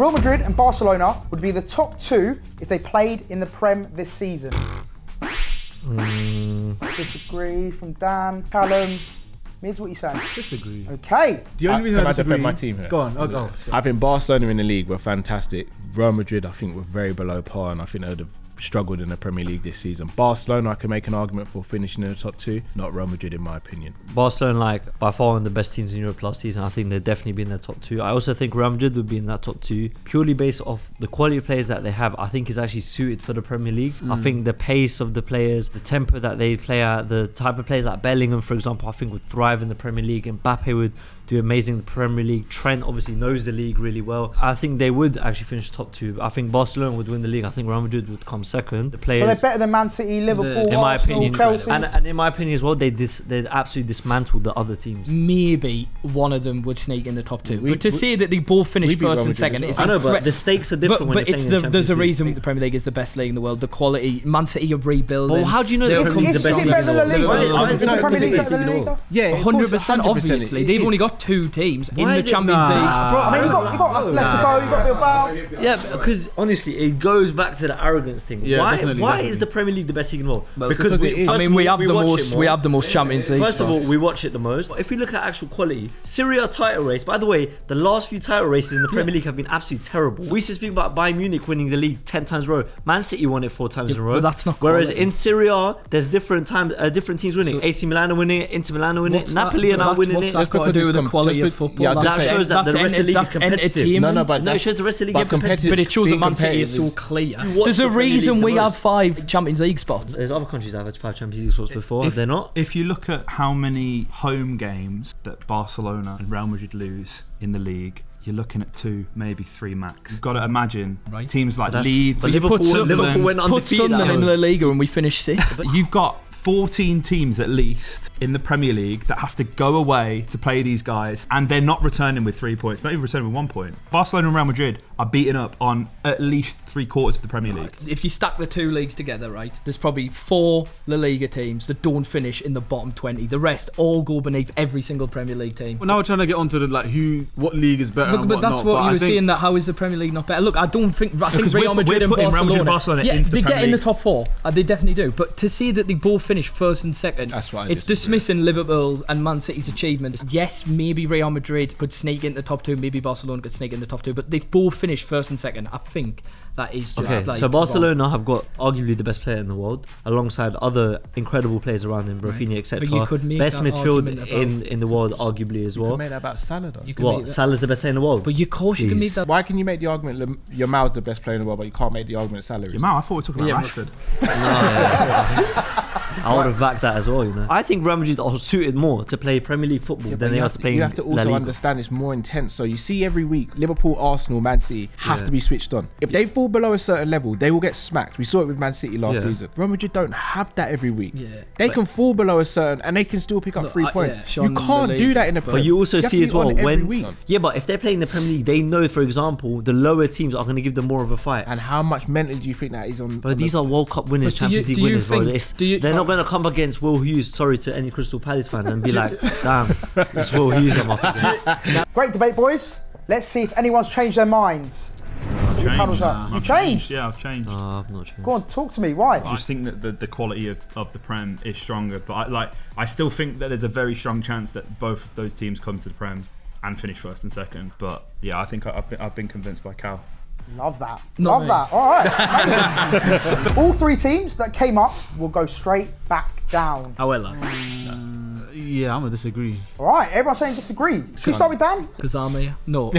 Real Madrid and Barcelona would be the top 2 if they played in the Prem this season. Disagree from Dan. Callum, Mids, what are you saying? Disagree. Okay. The only reason I disagree... defend my team here? Go on. Go. I think Barcelona in the league were fantastic. Real Madrid, I think, were very below par, and I think they would have struggled in the Premier League this season. Barcelona, I can make an argument for finishing in the top 2, not Real Madrid in my opinion. Barcelona, like, by far one of the best teams in Europe last season. I think they'd definitely be in the top 2. I also think Real Madrid would be in that top 2 purely based off the quality of players that they have. I think is actually suited for the Premier League. I think the pace of the players, the tempo that they play at, the type of players like Bellingham, for example, I think would thrive in the Premier League. Mbappe would do amazing in the Premier League. Trent obviously knows the league really well. I think they would actually finish top 2. I think Barcelona would win the league. I think Real Madrid would come second. The players, so they're better than Man City, Liverpool, in my Arsenal, opinion, Chelsea. and in my opinion as well, they'd absolutely dismantled the other teams. Maybe one of them would sneak in the top 2, but to say that they both finished first and second, I know, but the stakes are different. But it's there's a reason the Premier League is the best league in the world. The quality, Man City are rebuilding. Well, how do you know the Premier League is the best league in the world? Is the Premier League better than La Liga? Yeah, 100%. Obviously, they've only got 2 teams in the Champions League. I mean, you got Atletico, you got Bilbao. Yeah, because honestly, it goes back to the arrogance thing. Yeah, why is the Premier League the best league in the world? Because we have the most Champions League. First of all, we watch it the most. If we look at actual quality, Serie A title race. By the way, the last few title races in the Premier League have been absolutely terrible. We used to speak about Bayern Munich winning the league 10 times in a row. Man City won it 4 times in a row. But that's not Whereas quality. in Serie A, there's different teams winning. AC Milan are winning it, Inter Milan are winning it, Napoli are now winning it. That's got to do with the quality of football. That shows that the rest of the league is competitive. No, it shows the rest of the league is competitive. But it shows that Man City is so clear. There's a reason we have 5 Champions League spots. There's other countries that have had 5 Champions League spots before, have they not? If you look at how many home games that Barcelona and Real Madrid lose in the league, you're looking at 2, maybe 3 max. You've got to imagine teams like Leeds, Liverpool went undefeated. Put Sunderland in La Liga and we finished 6th. You've got 14 teams at least in the Premier League that have to go away to play these guys, and they're not returning with 3 points, not even returning with 1 point. Barcelona and Real Madrid are beaten up on at least 3/4 of the Premier League. If you stack the 2 leagues together, right, there's probably 4 La Liga teams that don't finish in the bottom 20. The rest all go beneath every single Premier League team. Well, now we're trying to get onto the what league is better. But that's what you were saying. That how is the Premier League not better? Look, I think Real Madrid and Barcelona. Yeah, they get in the top 4. They definitely do. But to say that they both finish first and second, that's why it's dismissing Liverpool and Man City's achievements. Yes, maybe Real Madrid could sneak into the top 2, maybe Barcelona could sneak in the top 2, but they've both finished first and second. I think that is just so Barcelona have got arguably the best player in the world, alongside other incredible players around them, Rafinha, etc. Best midfield in the world, arguably as well. You can make that about Salah though. What? Salah's the best player in the world. But of course you can make that. Why can you make the argument Yamal's the best player in the world, but you can't make the argument Salah is? Yamal, I thought we were talking about Rashford. I would have backed that as well, you know. I think Real Madrid are suited more to play Premier League football than they are to play. You have to also understand it's more intense. So you see every week, Liverpool, Arsenal, Man City have to be switched on. If they fall below a certain level, they will get smacked. We saw it with Man City last season. Real Madrid don't have that every week. They can fall below a certain, and they can still pick up 3 points. You can't do that in the Premier League. But you also see as well when but if they're playing the Premier League, they know, for example, the lower teams are going to give them more of a fight. And how much mentally do you think that is on? But these are World Cup winners, Champions League winners, bro. They're not going to come against Will Hughes. Sorry to any Crystal Palace fan, and be like, damn, it's Will Hughes I'm up against. Great debate, boys. Let's see if anyone's changed their minds. You changed? Yeah, I've changed. I've not changed. Go on, talk to me. Why? I just think that the quality of the Prem is stronger, but I still think that there's a very strong chance that both of those teams come to the Prem and finish first and second. But yeah, I think I've been convinced by Cal. Love that. Love that. All right. All 3 teams that came up will go straight back down. Yeah, I'm gonna disagree. All right, everyone's saying disagree. Can we start with Dan? Kazama, no.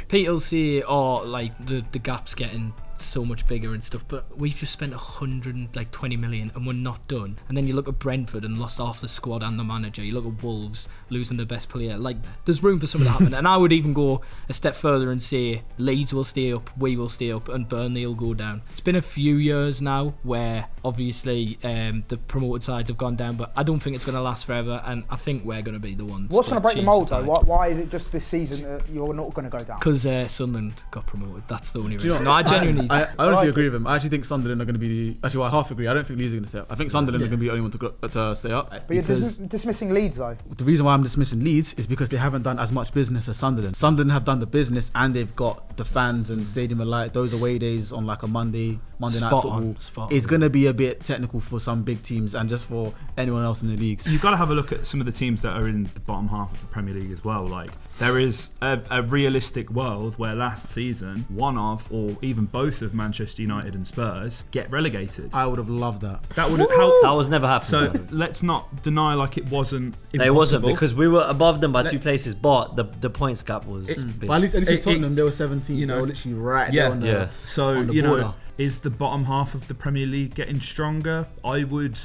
People say, the gap's getting so much bigger and stuff, but we've just spent 120 million and we're not done. And then you look at Brentford and lost half the squad and the manager. You look at Wolves losing their best player. There's room for something to happen. And I would even go a step further and say Leeds will stay up, we will stay up, and Burnley will go down. It's been a few years now where obviously the promoted sides have gone down, but I don't think it's going to last forever, and I think we're going to be the ones. What's going to break the mould though? Why is it just this season that you're not going to go down? Because Sunderland got promoted. That's the only reason. No, I genuinely I honestly agree with him. I actually think Sunderland are going to be actually, I half agree. I don't think Leeds are going to stay up. I think Sunderland are going to be the only one to stay up. But you're dismissing Leeds though. The reason why I'm dismissing Leeds is because they haven't done as much business as Sunderland. Sunderland have done the business and they've got the fans and stadium alight. Those away days on like a Monday night football is going to be a bit technical for some big teams and just for anyone else in the leagues. You've got to have a look at some of the teams that are in the bottom half of the Premier League as well. Like, there is a realistic world where last season one of or even both of Manchester United and Spurs get relegated. I would have loved that. That would have helped. That was never happening. So let's not deny like it wasn't impossible. It wasn't, because we were above them by 2 places, but the points gap was big. But at least with Tottenham, they were 17. You know, they were literally right there on the, So on the you border. know, is the bottom half of the Premier League getting stronger? I would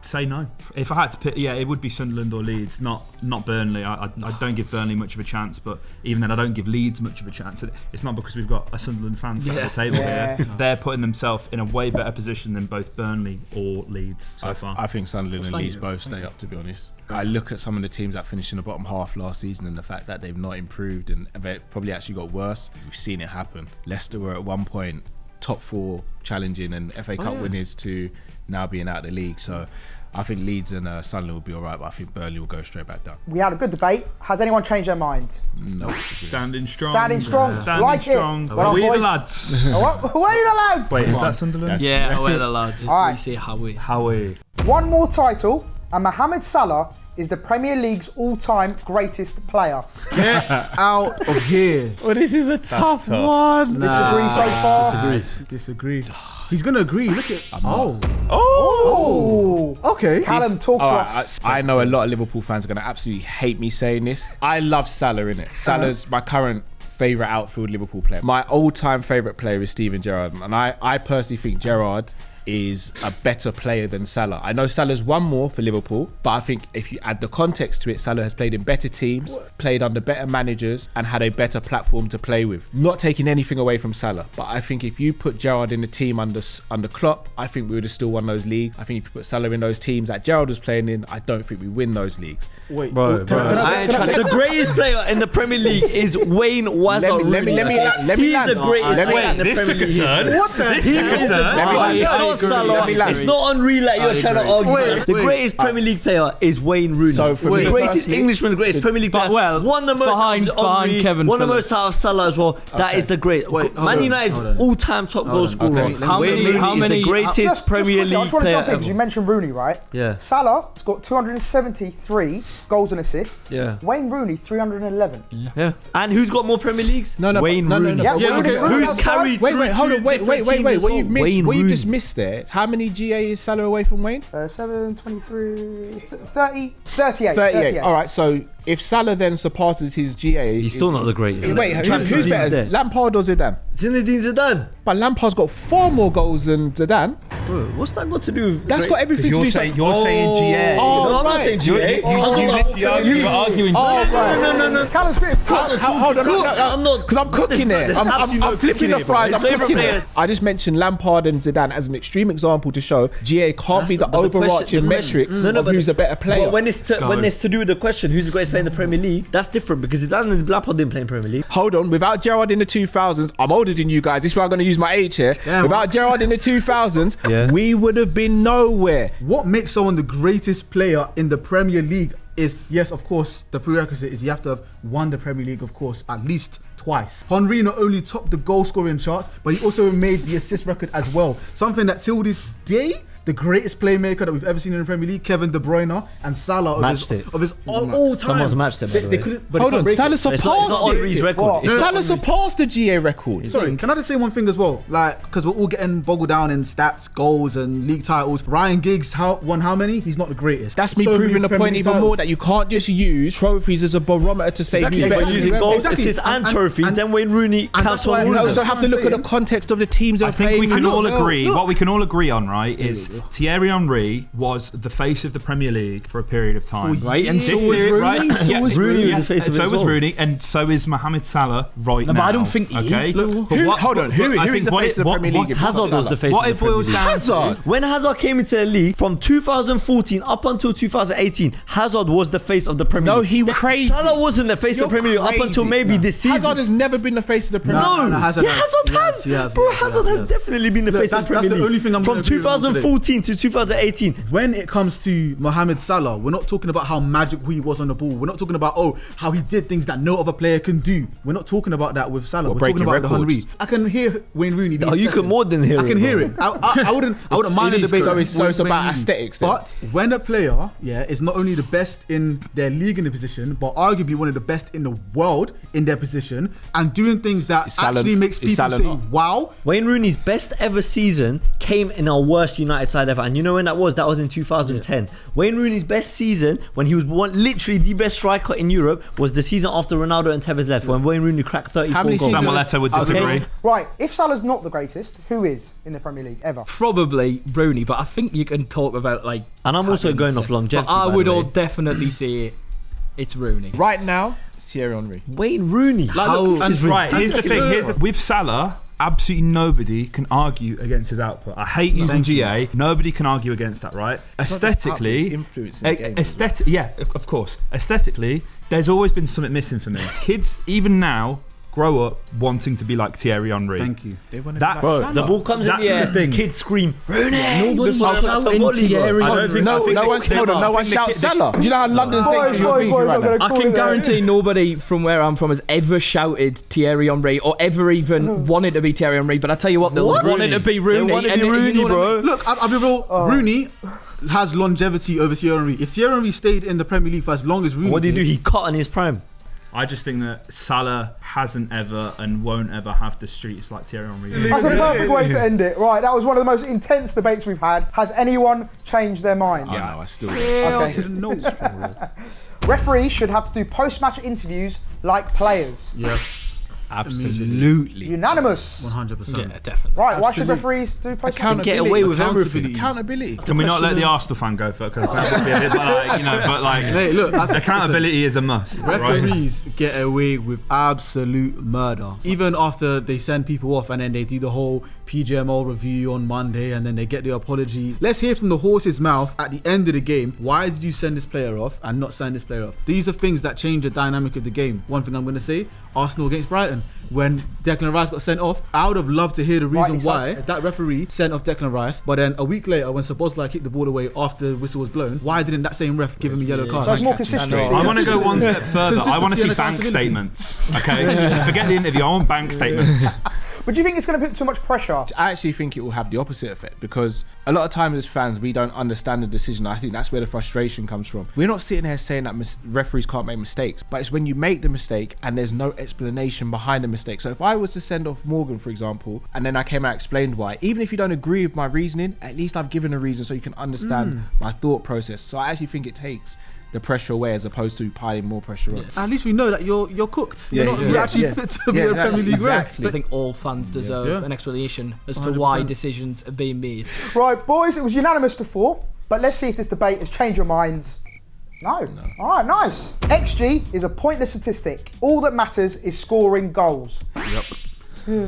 say no. If I had to pick, it would be Sunderland or Leeds, not Burnley. I don't give Burnley much of a chance, but even then I don't give Leeds much of a chance. It's not because we've got a Sunderland fan sat at the table here. They're putting themselves in a way better position than both Burnley or Leeds so far. I think Sunderland and Leeds both stay up, to be honest. I look at some of the teams that finished in the bottom half last season and the fact that they've not improved and they've probably actually got worse. We've seen it happen. Leicester were at one point top 4 challenging and FA Cup winners to now being out of the league. So I think Leeds and Sunderland will be all right, but I think Burnley will go straight back down. We had a good debate. Has anyone changed their mind? No. Standing strong. Standing strong. Standing Like strong. it. Well, Away the boys. lads. Away the lads. Wait, is that Sunderland? Yeah, away the lads. All right. We say Howie. Howie. One more title, and Mohamed Salah is the Premier League's all-time greatest player. Get out of here. Well, this is a tough one. Disagree so far? Disagree. He's going to agree. Look at... Okay. Callum, talk to us. I know a lot of Liverpool fans are going to absolutely hate me saying this. I love Salah, innit? Salah's my current favourite outfield Liverpool player. My all-time favourite player is Steven Gerrard, and I personally think Gerrard is a better player than Salah. I know Salah's won more for Liverpool, but I think if you add the context to it, Salah has played in better teams, played under better managers, and had a better platform to play with. Not taking anything away from Salah, but I think if you put Gerrard in the team under Klopp, I think we would have still won those leagues. I think if you put Salah in those teams that Gerrard was playing in, I don't think we win those leagues. Wait, Bro, the greatest player in the Premier League is Wayne Wazza. Let me He's land. the greatest player in the This took Premier a League. turn. What the This took a turn. It's not Salah. It's not Henri like you're trying to argue. The greatest Premier League player is Wayne Rooney. So for the me greatest personally- Englishman, the greatest Premier League player. Won the most behind Henri, Kevin won the Phillips. most out of Salah as well. That is the great. Wait, hold Man on, United's hold on. all-time top goal scorer. Okay, let me- Wayne Rooney how is many- the greatest Premier quickly, I League just want to player jump in because you ever. mentioned Rooney, right? Yeah. Salah's got 273 goals and assists. Yeah. Wayne Rooney 311. Yeah. And who's got more Premier Leagues? No, Wayne no, no, Rooney. no. Yeah, okay. Rooney, Who's that's carried? fine. Wait, hold on. Wait. What you Rooney. just missed there? How many GA is Salah away from Wayne? 7, 23, 30, 38. 38. All right. So if Salah then surpasses his GA, He's still not the greatest. Wait, Champions who's League's better, there. Lampard or Zidane? Zinedine Zidane. But Lampard's got far more goals than Zidane. Bro, what's that got to do with That's got everything to do. You're saying GA. Oh, No, I'm not right. saying GA. You were arguing. Oh, right. No. Callum Smith. Hold on. I'm not. Because I'm cooking it. I'm flipping the fries. I'm Favourite cooking players. it. I just mentioned Lampard and Zidane as an extreme example to show GA can't be the But the overarching question- metric No, of but who's a better player. But when it's to do with the question, who's the greatest player in the Premier League, that's different because Zidane and Lampard didn't play in Premier League. Hold on, without Gerrard in the 2000s, I'm older than you guys. This is why I'm going to use my age here. Yeah, without Gerrard in the 2000s, Yeah. we would have been nowhere. What makes someone the greatest player in the Premier League is, yes, of course, the prerequisite is you have to have won the Premier League, of course, at least twice. Henry not only topped the goal scoring charts, but he also made the assist record as well. Something that till this day, the greatest playmaker that we've ever seen in the Premier League, Kevin De Bruyne and Salah Matched of his all time. Someone's matched it, by the They way. couldn't. But Hold they on, can't break Salah it. It's not surpassed Henri's it. record. What? It's Salah surpassed the GA record. Sorry, can I just say one thing as well? Like, because we're all getting boggled down in stats, goals, and league titles. Ryan Giggs won how many? He's not the greatest. That's me So many proving the Premier point League even titles. more that you can't just use trophies as a barometer to say Exactly. who's If better. we're using Exactly. goals, assists, and trophies, And- then Wayne Rooney and counts that's why on You all of also them. have to look at the context of the teams I they're think playing. we can all look, agree. look. What we can all agree on, right, is Thierry Henry was the face of the Premier League for a period of time. Right, and so This was period, Rooney. right? So was Rooney Rooney. was the face of it So as was well. Rooney, and so is Mohamed Salah right No, now. but I don't think he okay? is, though. But Hold on, who I is think the what face it- of the what- Premier what- League? Hazard was the face What of it the Premier boils League. down to. When Hazard came into the league from 2014 up until 2018, Hazard was the face of the Premier No, League. he was crazy. Salah wasn't the face of the Premier League up until maybe this season. Hazard has never been the face of the Premier League. No, Hazard Hazard has. Bro, Hazard has definitely been the face of the Premier That's the League. only thing I'm From gonna agree with you today. 2014 to 2018. When it comes to Mohamed Salah, we're not talking about how magical he was on the ball. We're not talking about how he did things that no other player can do. We're not talking about that with Salah. Well, We're talking breaking about the records. Henry. I can hear Wayne Rooney. being Oh, you second. can more than hear I it, can hear bro. it. I wouldn't mind the is debate. So with it's Wayne about Rooney. aesthetics then. But when a player, is not only the best in their league in the position, but arguably one of the best in the world in their position, and doing things that Is Salah- actually makes is people Salah say, not? "Wow." Wayne Rooney's best ever season came in our worst United side ever. And you know when that was? That was in 2010. Wayne Rooney's best season, when he was literally the best striker in Europe, was the season after Ronaldo and Tevez left, when Wayne Rooney cracked 34 How many goals. seasons- Samuel Eto'o would disagree. Right, if Salah's not the greatest, who is in the Premier League ever? Probably Rooney, but I think you can talk about like. And I'm also talent going and off stuff. longevity, But I by the would way. all definitely say it's Rooney. Right now, it's Thierry Henry. Wayne Rooney. How- This is Right, here's the thing. ridiculous. With Salah, absolutely nobody can argue against his output. I hate using GA. Nobody can argue against that, right? It's Aesthetically, influence in the game. yeah, of course. Aesthetically, there's always been something missing for me. Kids, even now, grow up wanting to be like Thierry Henry. Thank you. They wanna be That's- like Bro, Salah. The ball comes in That's the air, the thing. kids scream, Rooney! Nobody's Before shouting that's a volley, bro. Thierry I don't Henry. think- I think No the- one, hold on, no one I think the shouts kid- Salah. Do you know how London's saying Boys, to your feet right now? I can guarantee nobody from where I'm from has ever shouted Thierry Henry or ever even wanted to be Thierry Henry. But I tell you what, they'll What? want it to be Rooney. They want to and be you know Rooney, what I bro. mean? Look, I'll be real. Rooney has longevity over Thierry Henry. If Thierry Henry stayed in the Premier League for as long as Rooney What did he do? did, He cut on his prime. I just think that Salah hasn't ever and won't ever have the streets like Thierry Henry. That's a perfect way to end it. Right, that was one of the most intense debates we've had. Has anyone changed their mind? I know, I still Okay. to the nose. Referees should have to do post-match interviews like players. Yes. absolutely. Unanimous. 100%. Yeah, definitely. Right, why should Absolute. referees do post-match? Accountability. Get away with everything. Accountability. Accountability. Can we not let the Arsenal fan go for it? Because Hey, look, that's, accountability is a must. listen, Right? referees get away with absolute murder. Even after they send people off and then they do the whole PGMO review on Monday and then they get the apology. Let's hear from the horse's mouth at the end of the game. Why did you send this player off and not send this player off? These are things that change the dynamic of the game. One thing I'm going to say, Arsenal against Brighton. When Declan Rice got sent off, I would have loved to hear the reason Rightly so. why that referee sent off Declan Rice. But then a week later, when Szoboszlai kicked the ball away after the whistle was blown, why didn't that same ref give him a yellow card? So it's more consistency. I want to go one step further. I want to see Consistency and bank accountability. statements. Okay, forget the interview. I want bank statements. But do you think it's going to put too much pressure? I actually think it will have the opposite effect because a lot of times as fans we don't understand the decision. I think that's where the frustration comes from. We're not sitting here saying that referees can't make mistakes, but it's when you make the mistake and there's no explanation behind the mistake. So if I was to send off Morgan, for example, and then I came out and explained why, even if you don't agree with my reasoning, at least I've given a reason so you can understand my thought process. So I actually think it takes the pressure away as opposed to piling more pressure on. At least we know that you're cooked. You're actually fit to be a Premier League ref. I think all fans deserve Yeah. an explanation as to 100%. why decisions are being made. Right, boys, it was unanimous before, but let's see if this debate has changed your minds. No. All right, nice. XG is a pointless statistic. All that matters is scoring goals.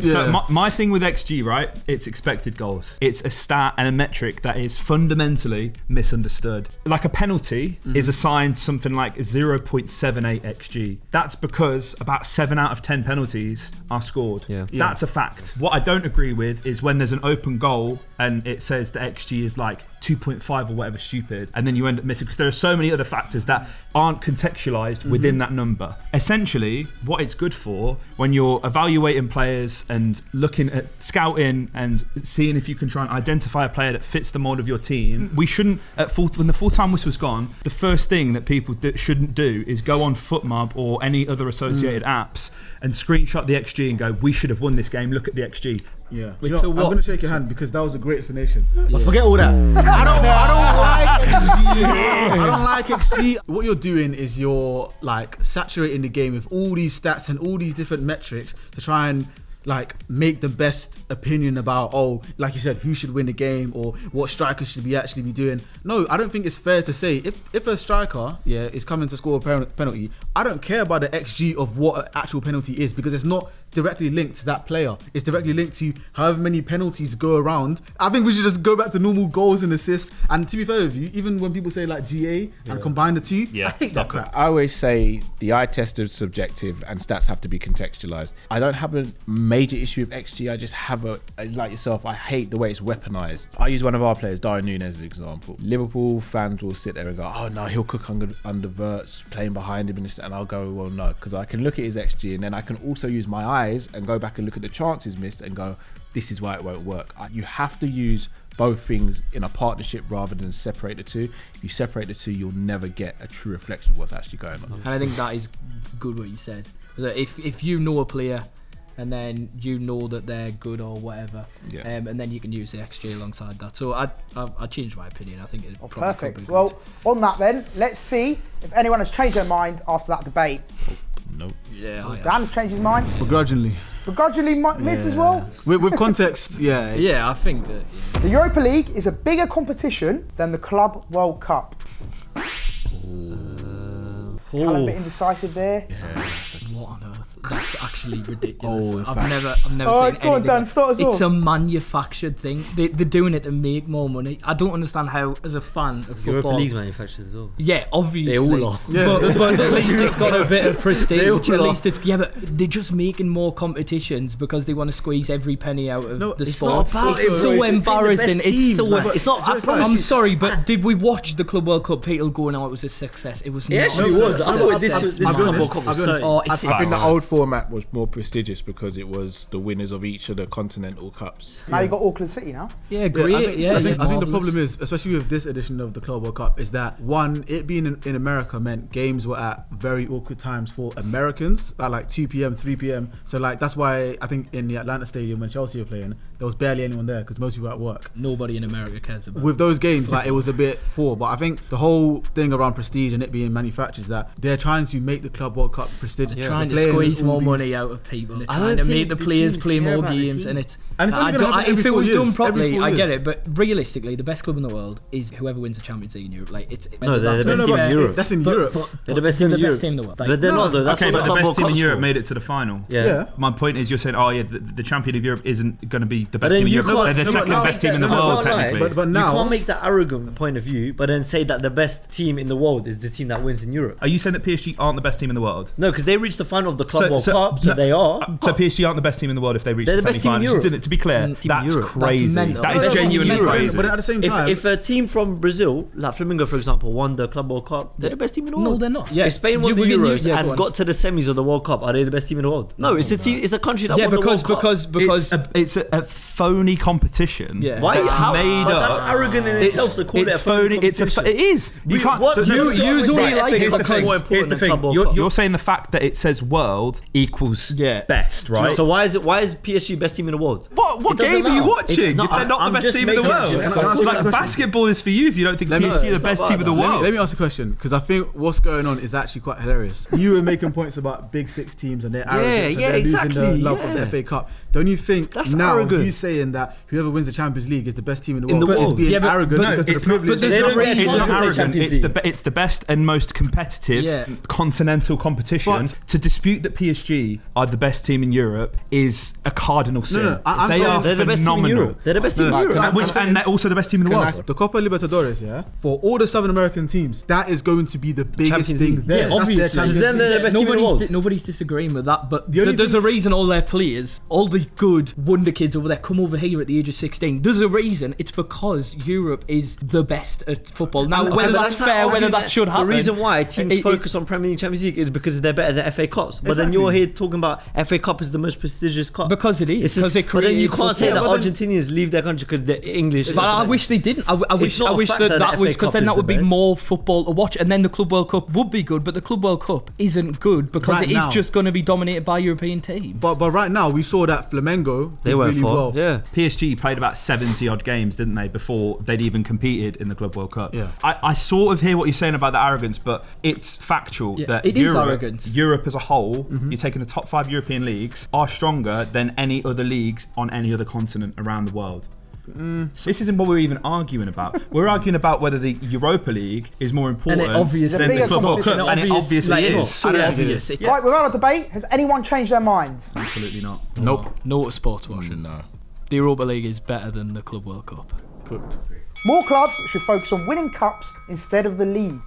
So my thing with XG, right? It's expected goals. It's a stat and a metric that is fundamentally misunderstood. Like a penalty is assigned something like 0.78 XG. That's because about 7 out of 10 penalties are scored. Yeah. That's a fact. What I don't agree with is when there's an open goal and it says the XG is like 2.5 or whatever stupid, and then you end up missing because there are so many other factors that aren't contextualized within that number. Essentially, what it's good for when you're evaluating players and looking at scouting and seeing if you can try and identify a player that fits the mold of your team, we shouldn't, when the full-time whistle's gone, the first thing that people shouldn't do is go on FootMob or any other associated apps and screenshot the XG and go, we should have won this game, look at the XG. Yeah. Wait, Do you know, so I'm what? going to shake your hand because that was a great explanation. But forget all that. I don't like XG. I don't like XG. What you're doing is you're like saturating the game with all these stats and all these different metrics to try and like make the best opinion about, like you said, who should win the game or what strikers should we actually be doing. No, I don't think it's fair to say if a striker is coming to score a penalty, I don't care about the XG of what an actual penalty is, because it's not directly linked to that player. It's directly linked to however many penalties go around. I think we should just go back to normal goals and assists. And to be fair with you, even when people say like GA and combine the two, I hate that crap. I always say the eye test is subjective and stats have to be contextualized. I don't have a major issue with XG. I just have like yourself, I hate the way it's weaponized. I use one of our players, Darwin Núñez, as an example. Liverpool fans will sit there and go, oh no, he'll cook under verts, playing behind him, and I'll go, well no, because I can look at his XG and then I can also use my eyes and go back and look at the chances missed and go, this is why it won't work. You have to use both things in a partnership rather than separate the two. If you separate the two, you'll never get a true reflection of what's actually going on. And I think that is good what you said. That if you know a player and then you know that they're good or whatever, and then you can use the XG alongside that. So I changed my opinion. I think it's perfect. Well, on that then, let's see if anyone has changed their mind after that debate. Nope. Yeah. Dan's changed his mind. Begrudgingly. Mids as well. With context, yeah. Yeah, I think that. The Europa League is a bigger competition than the Club World Cup. Callum a bit indecisive there. What on earth? That's actually ridiculous. I've fact. never seen anything. Go on, Dan, start us off. It's a manufactured thing. They're doing it to make more money. I don't understand how, as a fan of football. Europa League's manufactured as well. Yeah, obviously. They all are. But at least it's got a bit of prestige. At least it's but they're just making more competitions because they want to squeeze every penny out of the sport. It's so embarrassing. It's not. I'm sorry, but did we watch the Club World Cup? People going, "Oh, it was a success." It was. It actually was. I thought this Club World Cup was so. I think the old format was more prestigious because it was the winners of each of the continental cups. Now you got Auckland City now. Yeah, great. I think the problem is, especially with this edition of the Club World Cup, is that one, it being in America meant games were at very awkward times for Americans, at like 2 p.m, 3 p.m. So like that's why I think in the Atlanta Stadium when Chelsea were playing, there was barely anyone there because most people were at work. Nobody in America cares about. With those games, like it was a bit poor. But I think the whole thing around prestige and it being manufactured is that they're trying to make the Club World Cup prestigious. They're trying to squeeze more money out of people. They're trying to make the players play more games, and it's. If it was done properly, I get it. But realistically, the best club in the world is whoever wins the Champions League in Europe. Like it's they're the best team in Europe. That's in Europe. They're the best team in Europe. in the world. But they're not though. That's okay, what but the best team in Europe for. made it to the final. Yeah. My point is, you're saying, the champion of Europe isn't going to be the best then team in you Europe. They're the second best team in the world, technically. But now you can't make that arrogant point of view, but then say that the best team in the world is the team that wins in Europe. Are you saying that PSG aren't the best team in the world? No, because they reached the final of the Club World Cup, so they are. So PSG aren't the best team in the world if they reach They're the the best team in semi-finals. Europe. To be clear, that's crazy. That is genuinely crazy. But at the same time, If a team from Brazil, like Flamengo for example, won the Club World Cup, they're the best team in the world. No, they're not. Yeah, If Spain won the Euros and got to the semis of the World Cup, are they the best team in the world? No, it's a country that won the World Cup. because it's a phony competition. Yeah. Why? That's made but up. that's arrogant in itself to call it a phony. It is. You can't. Here's the thing. You're saying the fact that it says world equals best, right? So why is PSG best team in the world? What game are you watching? If they're not the best team in the world. Like basketball is for you if you don't think PSG are the best team in the world. Let me ask a question, because I think what's going on is actually quite hilarious. You were making points about Big Six teams and their arrogance and they're losing the love of the FA Cup. Don't you think that's now arrogant. you saying that whoever wins the Champions League is the best team in the In world, the world. is being arrogant because of the privilege? It's not arrogant. It's the best and most competitive continental competition. But to dispute that PSG are the best team in Europe is a cardinal sin. They're the best team in Europe. They're the best team in Europe. And they're also the best team in the world. The Copa Libertadores, for all the Southern American teams, that is going to be the biggest Champions thing League. there. Yeah, obviously. That's their Champions League. They're the best team in the world. Nobody's disagreeing with that, but The only there's thing- a reason all their players, all the good wonder kids over there, come over here at the age of 16. There's a reason. It's because Europe is the best at football. Now, Okay, whether but that's fair, whether that should happen. The reason why teams focus on Premier League, Champions League is because they're better than FA Cups. But then you're here talking about FA Cup is the most prestigious cup. Because it is. It's Because just, it but then you you can't say that but then- Argentinians leave their country because they're English. But I wish they didn't. I wish not a fact that that the was FA because Cup then is that would the be best. more football to watch, and then the Club World Cup would be good. But the Club World Cup isn't good because Right it is now. just going to be dominated by European teams. But right now we saw that Flamengo They did went really far. well. Yeah. PSG played about 70 odd games, didn't they, before they'd even competed in the Club World Cup. Yeah. I sort of hear what you're saying about the arrogance, but it's factual Yeah, that it is arrogance. Europe as a whole, you're taking the top 5 European leagues, are stronger than any other leagues on any other continent around the world. So this isn't what we're even arguing about. We're arguing about whether the Europa League is more important And it obviously than the is. Club World Cup, And and it obviously like, is. It's so I don't think it obvious. is. It's Right, without a debate, has anyone changed their mind? Absolutely not. no sports washing. No, the Europa League is better than the Club World Cup. Cooked. More clubs should focus on winning cups instead of the league.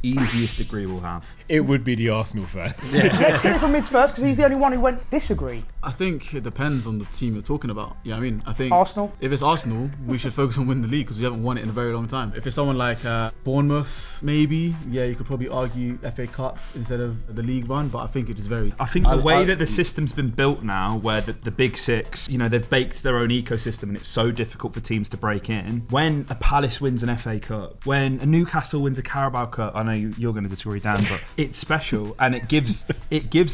Easiest degree we'll have. It would be the Arsenal fan. Let's hear it from Mids first because he's the only one who went disagree. I think it depends on the team you're talking about. Yeah, I mean, I think Arsenal? If it's Arsenal, we should focus on winning the league because we haven't won it in a very long time. If it's someone like Bournemouth, maybe, yeah, you could probably argue FA Cup instead of the league run. But I think it is very. I think the way that the system's been built now, where the big six, they've baked their own ecosystem and it's so difficult for teams to break in. When a Palace wins an FA Cup, when a Newcastle wins a Carabao Cup, I know you're going to disagree, Dan, but it's special and it gives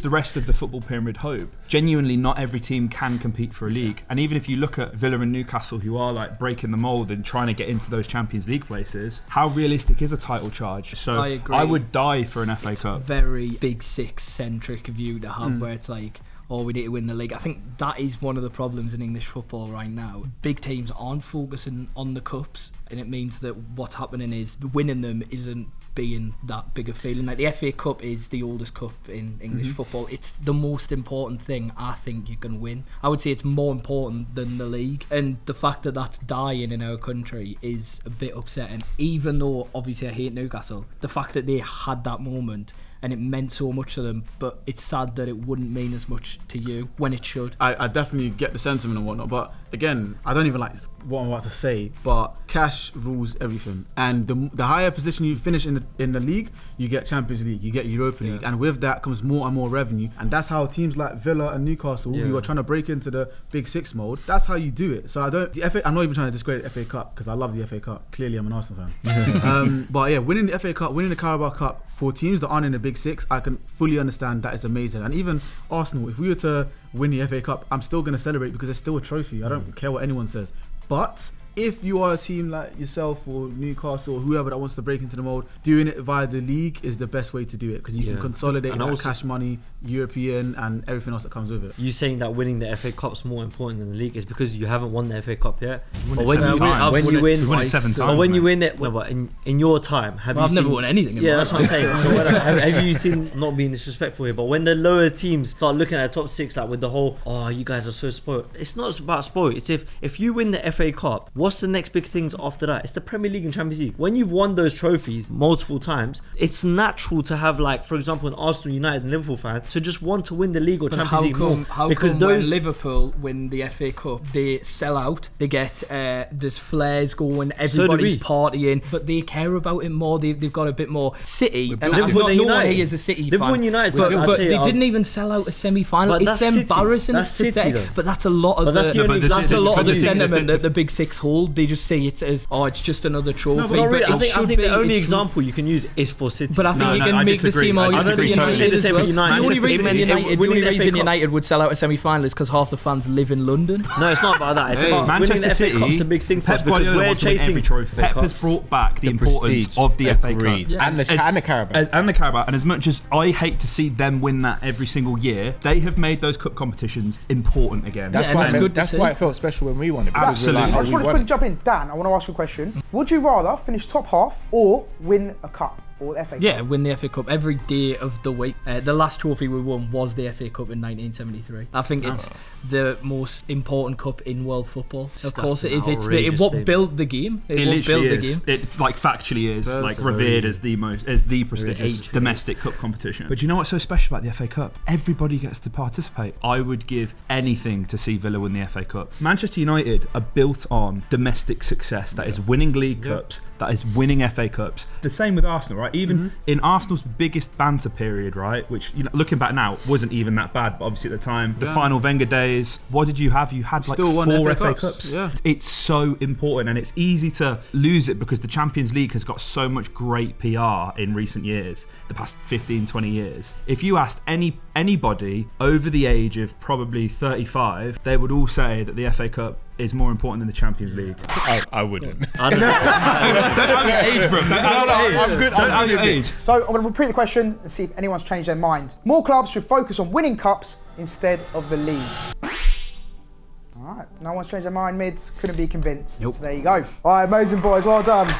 the rest of the football pyramid hope. Genuinely, not every team can compete for a league. And even if you look at Villa and Newcastle, who are like breaking the mould and trying to get into those Champions League places, how realistic is a title charge? So I agree. I would die for an FA It's Cup. very big six centric view to have, where it's like, oh, we need to win the league. I think that is one of the problems in English football right now. Big teams aren't focusing on the cups, and it means that what's happening is winning them isn't being that big a feeling. Like the FA Cup is the oldest cup in English football. It's the most important thing I think you can win. I would say it's more important than the league, and the fact that that's dying in our country is a bit upsetting. Even though obviously I hate Newcastle, the fact that they had that moment and it meant so much to them, but it's sad that it wouldn't mean as much to you when it should. I definitely get the sentiment and whatnot, but again, I don't even like what I'm about to say, but cash rules everything. And the higher position you finish in the league, you get Champions League, you get Europa League, and with that comes more and more revenue. And that's how teams like Villa and Newcastle, who are trying to break into the Big Six mode, that's how you do it. So I'm not even trying to discredit the FA Cup because I love the FA Cup. Clearly, I'm an Arsenal fan. But yeah, winning the FA Cup, winning the Carabao Cup for teams that aren't in the Big Six, I can fully understand that is amazing. And even Arsenal, if we were to win the FA Cup, I'm still going to celebrate because it's still a trophy. I don't care what anyone says. But if you are a team like yourself or Newcastle or whoever that wants to break into the mold, doing it via the league is the best way to do it because you can consolidate And that also- cash money, European and everything else that comes with it. You saying that winning the FA Cup's more important than the league is because you haven't won the FA Cup yet. Won But it when 7 you times. when you You've win, won it 7 so- times. or when you mate. win it, no, but in your time, have Well, you I've never seen, won anything in Yeah, my that's what I'm saying. So have you seen, not being disrespectful here, but when the lower teams start looking at the top six, like with the whole, oh, you guys are so spoiled. It's not about spoiled. It's if you win the FA Cup, what's the next big things after that? It's the Premier League and Champions League. When you've won those trophies multiple times, it's natural to have, like, for example, an Arsenal, United, and Liverpool fan to just want to win the league or But Champions League more. how Because come those when Liverpool win the FA Cup, they sell out, they get there's flares going, everybody's partying, but they care about it more. They've got a bit more. City, and Liverpool and no one United. here is a City Liverpool fan, and United, but, I'd but say, they didn't even sell out a semi-final. But It's that's City. embarrassing. That's It's City, pathetic. though. But that's a lot of But that's the only example. that's a lot of the But the thing is sentiment that that the big six hold. They just see it as, oh, it's just another trophy. No, but not really. it I think should be- the only it should- example you can use is for City. But I think No, you no, can I make the disagree. same I argument for disagree United totally. as well. The only Manchester reason City- United, winning the FA Cup- United would sell out a semi-final is because half the fans live in London. No, it's not about that. It's Hey, about winning Manchester the FA City, Cup's a big thing for us Pep because Guardiola we're wants to win chasing every trophy. Pep has Cups. brought back the importance prestige. of the FA Agreed. Cup. And the Carabao. And the Carabao. And as much as I hate to see them win that every single year, they have made those cup competitions important again. That's and why it's good to that's see. why it felt special when we won it. because we're Absolutely. like, I oh, just we want to won quickly it. jump in. Dan, I want to ask you a question. Would you rather finish top half or win a cup or the FA Cup? Yeah, win the FA Cup every day of the week. The last trophy we won was the FA Cup in 1973. I think it's the most important cup in world football. Of course it is. It's outrageous what statement. built the game. It what literally built the is. game. It like factually is That's like very- revered as the prestigious Very domestic cup competition. But do you know what's so special about the FA Cup? Everybody gets to participate. I would give anything to see Villa win the FA Cup. Manchester United are built on domestic success. That is winning League Cups. That is winning FA Cups. The same with Arsenal, right? right? Even in Arsenal's biggest banter period, right? Which, you know, looking back now, wasn't even that bad, but obviously at the time, the final Wenger days, what did you have? You had like Still won 4 FA FA Cups. Yeah. It's so important, and it's easy to lose it because the Champions League has got so much great PR in recent years, the past 15, 20 years. If you asked anybody over the age of probably 35, they would all say that the FA Cup is more important than the Champions League. I wouldn't. Don't have your age, bro. Don't have your age. I'm good. Don't have your age. So I'm going to repeat the question and see if anyone's changed their mind. More clubs should focus on winning cups instead of the league. All right, no one's changed their mind. Mids couldn't be convinced. Nope. So there you go. All right, amazing boys, well done.